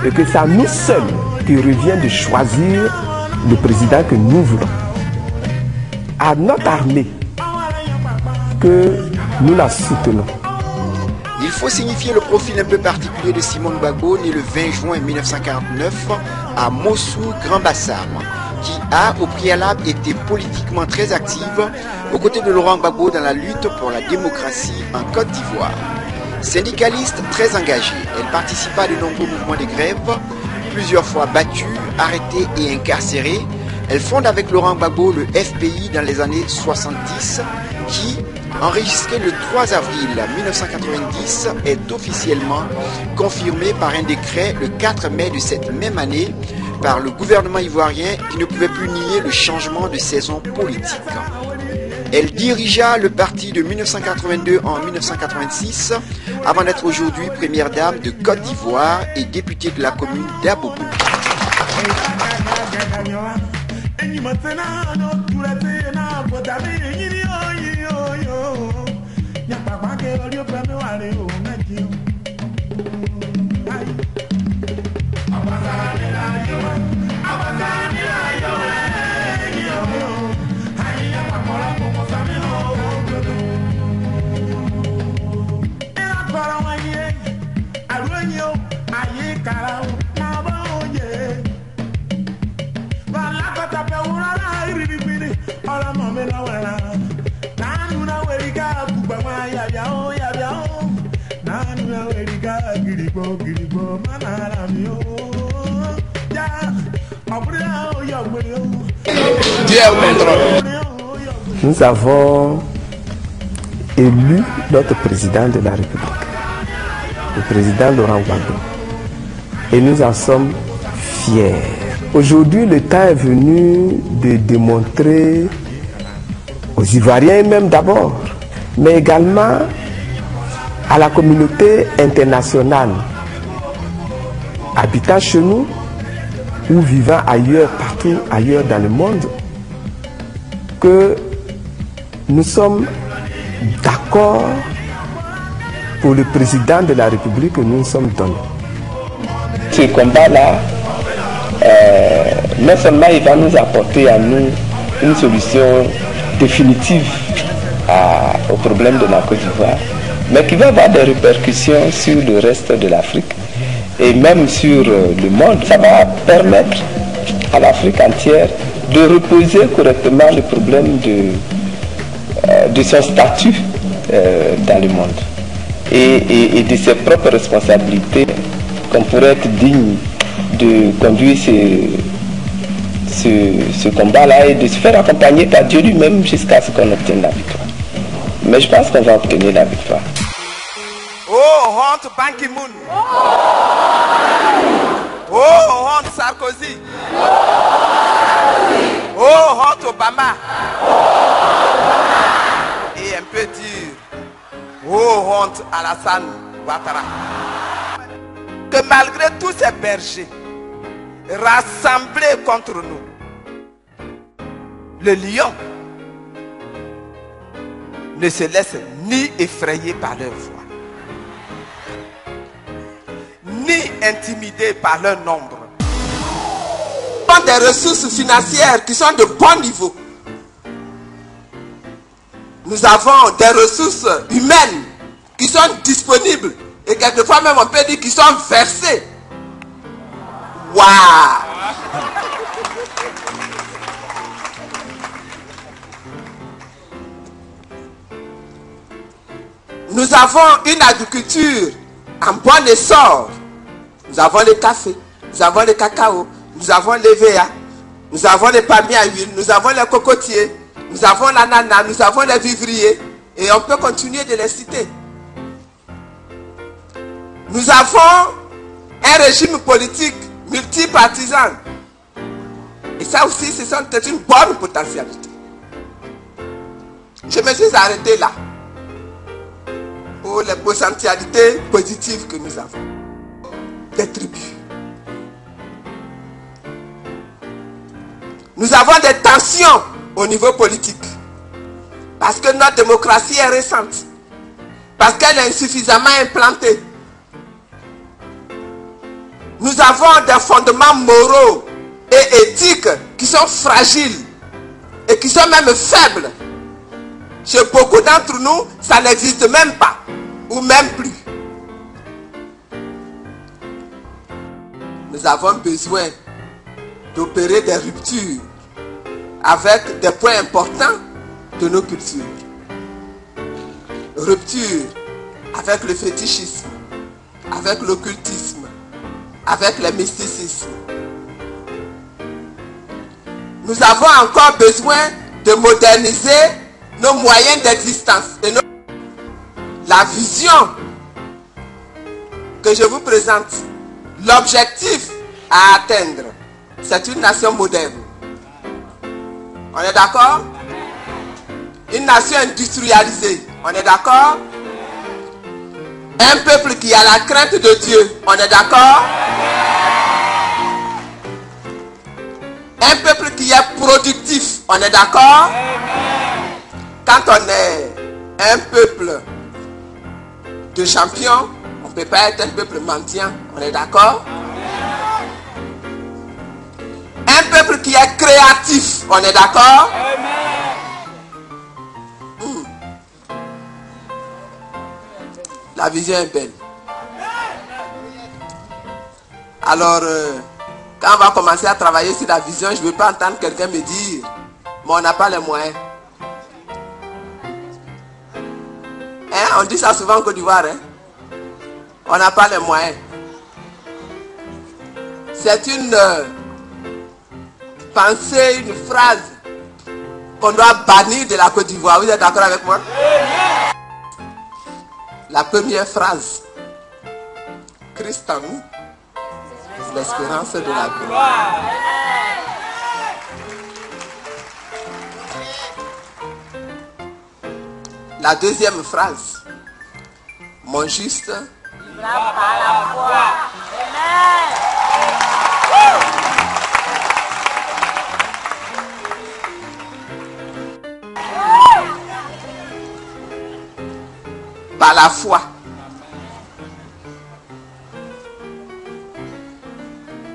et que c'est à nous seuls qu'il revient de choisir le président que nous voulons. À notre armée que nous la soutenons. Il faut signifier le profil un peu particulier de Simon Gbagbo, né le 20 juin 1949 à Mossou, Grand Bassam, qui a au préalable été politiquement très active aux côtés de Laurent Gbagbo dans la lutte pour la démocratie en Côte d'Ivoire. Syndicaliste très engagée, elle participa à de nombreux mouvements de grève, plusieurs fois battue, arrêtée et incarcérée. Elle fonde avec Laurent Gbagbo le FPI dans les années 70 qui, enregistré le 3 avril 1990, est officiellement confirmé par un décret le 4 mai de cette même année par le gouvernement ivoirien qui ne pouvait plus nier le changement de saison politique. Elle dirigea le parti de 1982 en 1986 avant d'être aujourd'hui première dame de Côte d'Ivoire et députée de la commune d'Abobo. Nous avons élu notre président de la République, le président Laurent Gbagbo, et nous en sommes fiers. Aujourd'hui, le temps est venu de démontrer aux Ivoiriens même d'abord, mais également à la communauté internationale, habitant chez nous ou vivant ailleurs, partout ailleurs dans le monde, que nous sommes d'accord pour le président de la République que nous nous sommes donnés. Ce combat-là, non seulement il va nous apporter à nous une solution définitive au problème de la Côte d'Ivoire, mais qui va avoir des répercussions sur le reste de l'Afrique et même sur le monde. Ça va permettre à l'Afrique entière de reposer correctement le problème de son statut dans le monde et de ses propres responsabilités, qu'on pourrait être digne de conduire ce combat-là et de se faire accompagner par Dieu lui-même jusqu'à ce qu'on obtienne la victoire. Mais je pense qu'on va obtenir la victoire. Oh, honte Ban Ki-moon. Oh, honte Sarkozy. Oh, honte Obama. Et un peu dire, oh, honte Alassane Ouattara. Que malgré tous ces bergers rassemblés contre nous, le lion ne se laisse ni effrayer par leur voix, ni intimider par leur nombre. Des ressources financières qui sont de bon niveau. Nous avons des ressources humaines qui sont disponibles et quelquefois même on peut dire qu'ils sont versés. Waouh! Nous avons une agriculture en bon essor. Nous avons le café, nous avons le cacao, nous avons les VA, nous avons les palmiers à huile, nous avons les cocotiers, nous avons l'ananas, nous avons les vivriers, et on peut continuer de les citer. Nous avons un régime politique multipartisan. Et ça aussi, c'est une bonne potentialité. Je me suis arrêté là pour les potentialités positives que nous avons. Des tribus. Nous avons des tensions au niveau politique. Parce que notre démocratie est récente. Parce qu'elle est insuffisamment implantée. Nous avons des fondements moraux et éthiques qui sont fragiles et qui sont même faibles. Chez beaucoup d'entre nous, ça n'existe même pas, ou même plus. Nous avons besoin d'opérer des ruptures avec des points importants de nos cultures. Rupture avec le fétichisme, avec l'occultisme, avec le mysticisme. Nous avons encore besoin de moderniser nos moyens d'existence. Et la vision que je vous présente, l'objectif à atteindre, c'est une nation moderne. On est d'accord? Une nation industrialisée. On est d'accord? Un peuple qui a la crainte de Dieu. On est d'accord? Un peuple qui est productif. On est d'accord? Quand on est un peuple de champions, on ne peut pas être un peuple mendiant. On est d'accord? Un peuple qui est créatif. On est d'accord? La vision est belle. Alors, quand on va commencer à travailler sur la vision, je ne veux pas entendre quelqu'un me dire, mais on n'a pas les moyens. Hein? On dit ça souvent en Côte d'Ivoire. Hein? On n'a pas les moyens. C'est une pensée, une phrase qu'on doit bannir de la Côte d'Ivoire. Vous êtes d'accord avec moi? La première phrase. Christ en nous, c'est l'espérance de la gloire. La deuxième phrase. Mon juste vivra par la foi. Par la foi.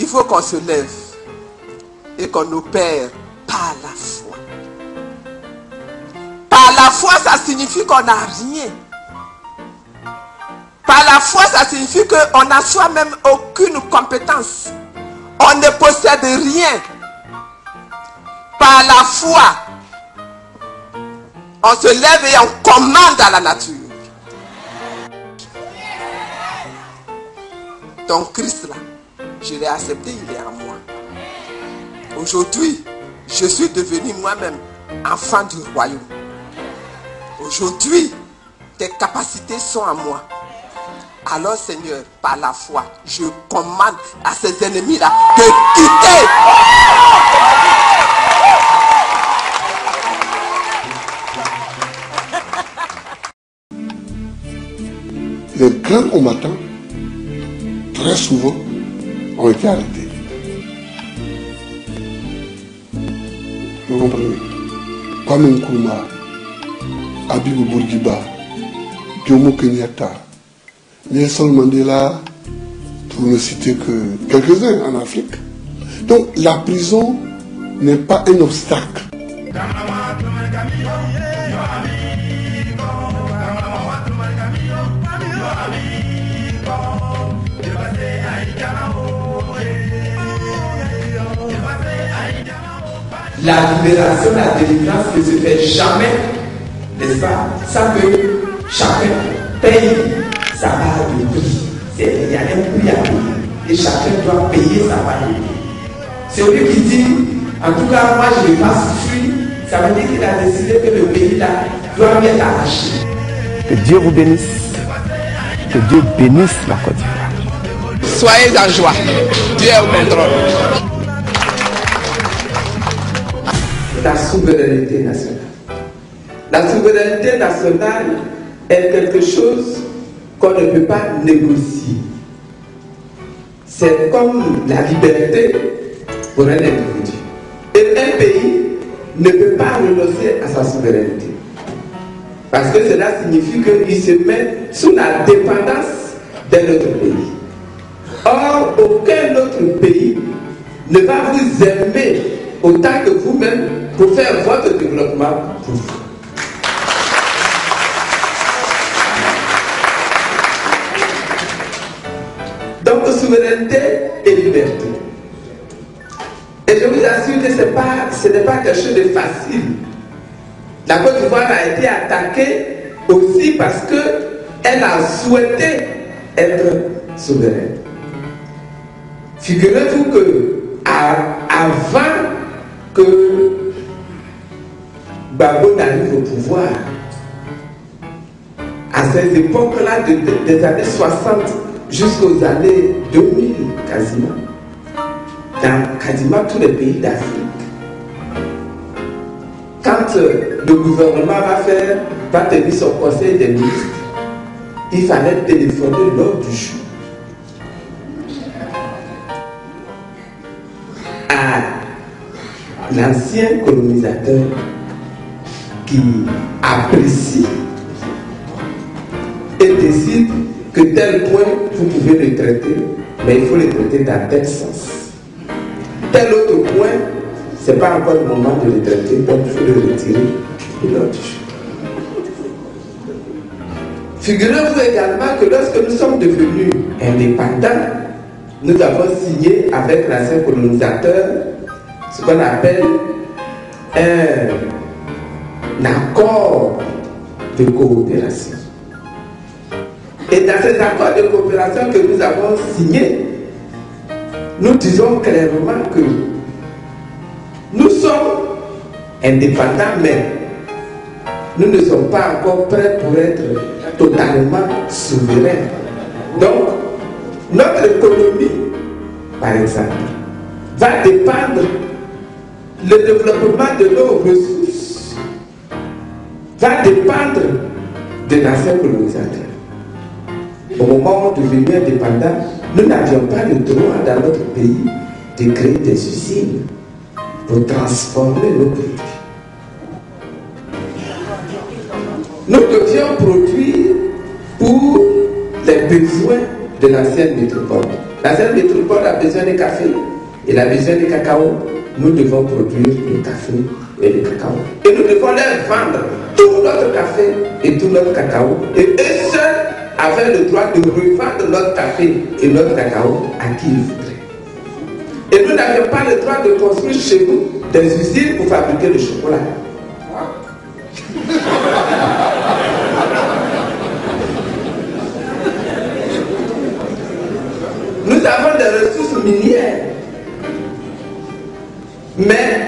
Il faut qu'on se lève et qu'on opère par la foi. Par la foi, ça signifie qu'on n'a rien. Par la foi, ça signifie qu'on n'a soi-même aucune compétence. On ne possède rien. Par la foi, on se lève et on commande à la nature. Donc Christ là, je l'ai accepté, il est en moi. Aujourd'hui, je suis devenu moi-même enfant du royaume. Aujourd'hui, tes capacités sont en moi. Alors Seigneur, par la foi, je commande à ces ennemis-là de quitter. Les grands combattants, très souvent, ont été arrêtés. Vous comprenez? Kwame Nkrumah, Habibou Bourguiba, Jomo Kenyatta, Nelson Mandela, pour ne citer que quelques-uns en Afrique. Donc la prison n'est pas un obstacle. La libération, la délivrance ne se fait jamais, n'est-ce pas, sans que chacun paye sa part de prix. Il y a un prix à payer et chacun doit payer sa part de prix. Celui qui dit, en tout cas, moi je ne vais pas souffrir, ça veut dire qu'il a décidé que le pays là doit lui être arraché. Que Dieu vous bénisse. Que Dieu bénisse la Côte d'Ivoire. Soyez en joie. Dieu est au contrôle. La souveraineté nationale. La souveraineté nationale est quelque chose qu'on ne peut pas négocier. C'est comme la liberté pour un individu. Et un pays ne peut pas renoncer à sa souveraineté. Parce que cela signifie qu'il se met sous la dépendance d'un autre pays. Or, aucun autre pays ne va vous aimer autant que vous-même pour faire votre développement pour vous. Donc, souveraineté et liberté. Et je vous assure que ce n'est pas quelque chose de facile. La Côte d'Ivoire a été attaquée aussi parce qu'elle a souhaité être souveraine. Figurez-vous que avant que Gbagbo n'arrive au pouvoir, à ces époques-là, des années 60 jusqu'aux années 2000 quasiment, dans quasiment tous les pays d'Afrique, quand le gouvernement va tenir son conseil des ministres, il fallait téléphoner lors du jour à l'ancien colonisateur qui apprécie et décide que tel point vous pouvez le traiter, mais il faut le traiter dans tel sens. Tel autre point, ce n'est pas encore le moment de le traiter, donc il faut le retirer de l'ordre du jour. Figurez-vous également que lorsque nous sommes devenus indépendants, nous avons signé avec l'ancien colonisateur ce qu'on appelle un accord de coopération. Et dans ces accords de coopération que nous avons signés, nous disons clairement que nous sommes indépendants, mais nous ne sommes pas encore prêts pour être totalement souverains. Donc, notre économie, par exemple, va dépendre, le développement de nos ressources va dépendre de l'ancien colonisateur. Au moment où nous devenions indépendants, nous n'avions pas le droit dans notre pays de créer des usines pour transformer nos produits. Nous devions produire pour les besoins de l'ancienne métropole. L'ancienne métropole a besoin de café, elle a besoin de cacao. Nous devons produire le café et le cacao. Et nous devons leur vendre tout notre café et tout notre cacao. Et eux seuls avaient le droit de revendre notre café et notre cacao à qui ils voudraient. Et nous n'avions pas le droit de construire chez nous des usines pour fabriquer le chocolat. Nous avons des ressources minières. Mais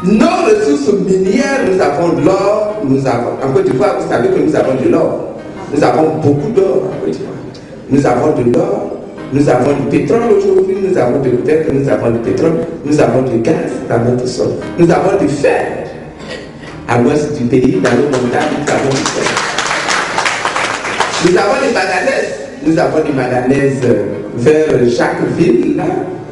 nos ressources minières, nous avons de l'or, en Côte d'Ivoire, vous savez que nous avons de l'or. Nous avons beaucoup d'or en Côte d'Ivoire. Nous avons de l'or, nous avons du pétrole aujourd'hui, nous avons du pétrole, nous avons du gaz dans notre sol. Nous avons du fer. À l'ouest du pays, dans nos montagnes, nous avons du fer. Nous avons des manganèses. Nous avons des manganèses vers chaque ville, là.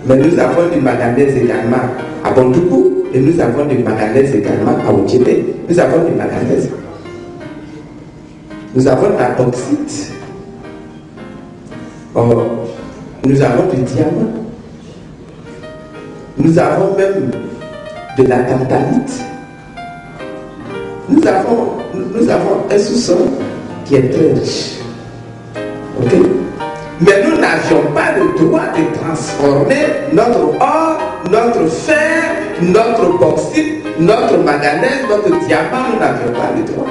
Mais nous avons des manganèses également à Bondougou et nous avons des manganèses également à Otiébé. Nous avons des manganèses. Nous avons de la bauxite. Nous avons du diamant. Nous avons même de la tantalite. Nous avons un sous-sol qui est très riche. Ok? Mais nous n'avions pas le droit de transformer notre or, notre fer, notre bauxite, notre manganèse, notre diamant. Nous n'avions pas le droit.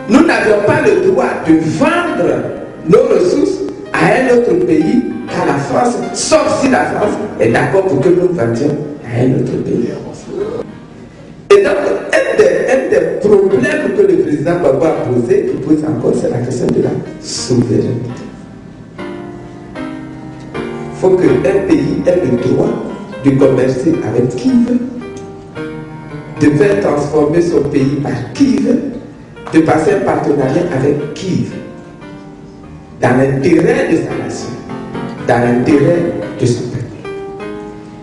Nous n'avions pas le droit de vendre nos ressources à un autre pays qu'à la France, sauf si la France est d'accord pour que nous vendions à un autre pays. Et donc, un des problèmes que le président Gbagbo a posé, il pose encore, c'est la question de la souveraineté. Il faut qu'un pays ait le droit de commercer avec qui il veut, de faire transformer son pays par qui il veut, de passer un partenariat avec qui il veut, dans l'intérêt de sa nation, dans l'intérêt de son peuple.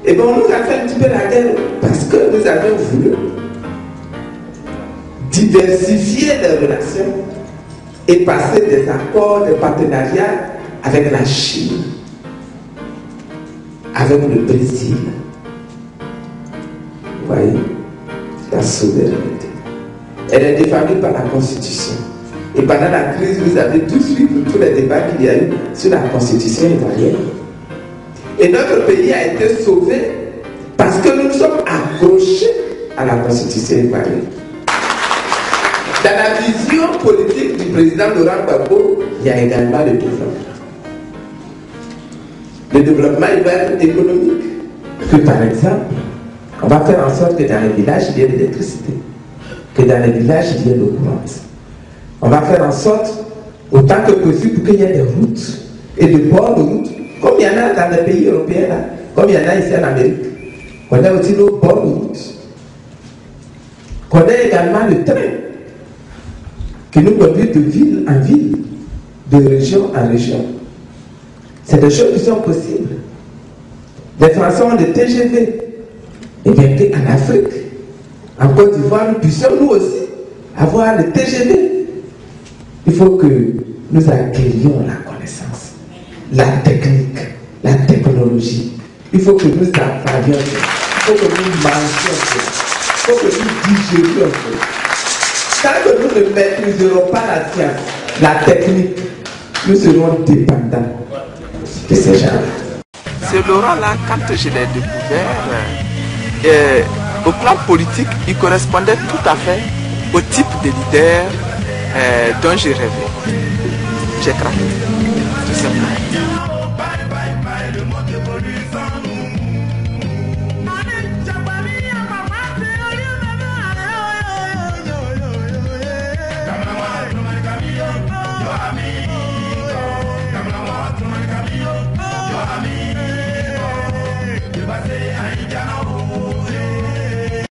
Et bon, on nous a fait un petit peu la guerre parce que nous avions voulu diversifier les relations et passer des accords, des partenariats avec la Chine, avec le Brésil. Vous voyez, la souveraineté. Elle est défendue par la Constitution. Et pendant la crise, vous avez tous suivi tous les débats qu'il y a eu sur la Constitution ivoirienne. Et notre pays a été sauvé parce que nous sommes accrochés à la Constitution ivoirienne. Dans la vision politique du président Laurent Gbagbo, il y a également le développement. Le développement, il va être économique. Que par exemple, on va faire en sorte que dans les villages, il y ait de l'électricité. Que dans les villages, il y ait de l'eau courante. On va faire en sorte, autant que possible, qu'il y ait des routes et de bords de routes, comme il y en a dans les pays européens, là, comme il y en a ici en Amérique. On a aussi nos bords de route. Qu'on ait également le train qui nous conduit de ville en ville, de région en région. C'est des choses qui sont possibles. Les Français ont des TGV. Et bien qu'en Afrique, en Côte d'Ivoire, nous puissions nous aussi avoir le TGV. Il faut que nous acquérions la connaissance, la technique, la technologie. Il faut que nous apprenions, il faut que nous mangions, il faut que nous digérions. Tant que nous ne maîtriserons pas la science, la technique, nous serons dépendants de ces gens-là. Ce Laurent-là, quand je l'ai découvert, au plan politique, il correspondait tout à fait au type de leader dont j'ai rêvé. J'ai craqué, tout simplement.